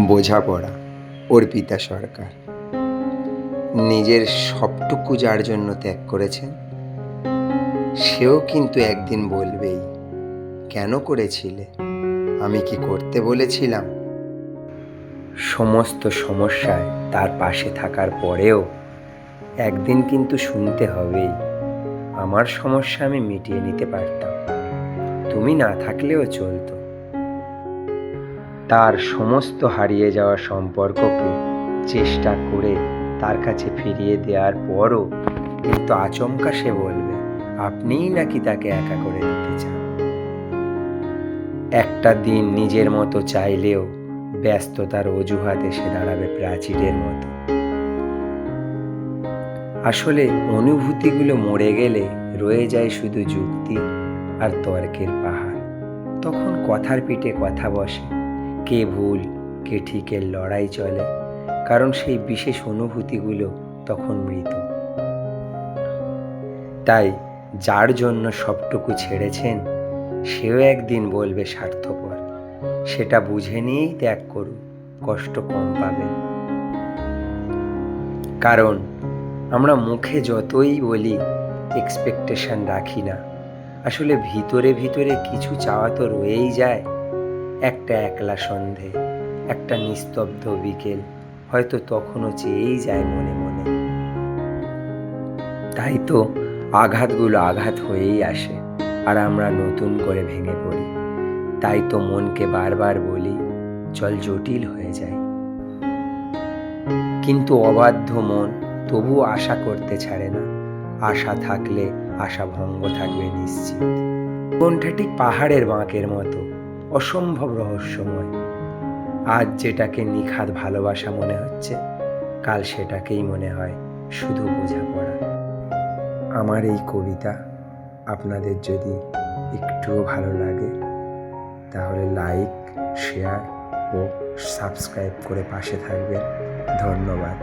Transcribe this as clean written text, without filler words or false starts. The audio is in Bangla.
বোঝাপড়া অর্পিতা সরকার নিজের সবটুকু যার জন্য ত্যাগ করেছেন, সেও কিন্তু একদিন বলবেই, কেন করেছিলে? আমি কি করতে বলেছিলাম? সমস্ত সমস্যায় তার পাশে থাকার পরেও একদিন কিন্তু শুনতে হবেই, আমার সমস্যা আমি মিটিয়ে নিতে পারতাম, তুমি না থাকলেও চলতো। তার সমস্ত হারিয়ে যাওয়া সম্পর্ককে চেষ্টা করে তার কাছে ফিরিয়ে দেওয়ার পরও কিন্তু আচমকা সে বলবে আপনিই নাকি তাকে একা করে দিতে চান। একটা দিন নিজের মতো চাইলেও ব্যস্ততার অজুহাত এসে দাঁড়াবে প্রাচীরের মতো। আসলে অনুভূতিগুলো মরে গেলে রয়ে যায় শুধু যুক্তি আর তর্কের পাহাড়। তখন কথার পিঠে কথা বসে, কে ভুল কে ঠিকের লড়াই চলে, কারণ সেই বিশেষ অনুভূতিগুলো তখন মৃত। তাই যার জন্য সবটুকু ছেড়েছেন, সেও একদিন বলবে স্বার্থপর। সেটা বুঝে নিয়েই ত্যাগ করুন, কষ্ট কম পাবেন। কারণ আমরা মুখে যতই বলি এক্সপেকটেশন রাখি না, আসলে ভিতরে ভিতরে কিছু চাওয়া তো রয়েই যায়। একটা একলা সন্ধে, একটা নিস্তব্ধ বিকেল, হয়তো তখনও চেয়েই যায় মনে মনে। তাই তো আঘাতগুলো আঘাত হয়েই আসে, আর আমরা নতুন করে ভেঙে পড়ি। তাই তো মনকে বারবার বলি, চল জটিল হয়ে যায়। কিন্তু অবাধ্য মন তবুও আশা করতে ছাড়ে না। আশা থাকলে আশা ভঙ্গ থাকবে নিশ্চিত। কোনটা ঠিক পাহাড়ের বাঁকের মতো, অসম্ভব রহস্যময়। আজ যেটাকে নিখাদ ভালোবাসা মনে হচ্ছে, কাল সেটাকেই মনে হয় শুধু বোঝাপড়া। আমার এই কবিতা আপনাদের যদি একটুও ভালো লাগে, তাহলে লাইক, শেয়ার ও সাবস্ক্রাইব করে পাশে থাকবেন। ধন্যবাদ।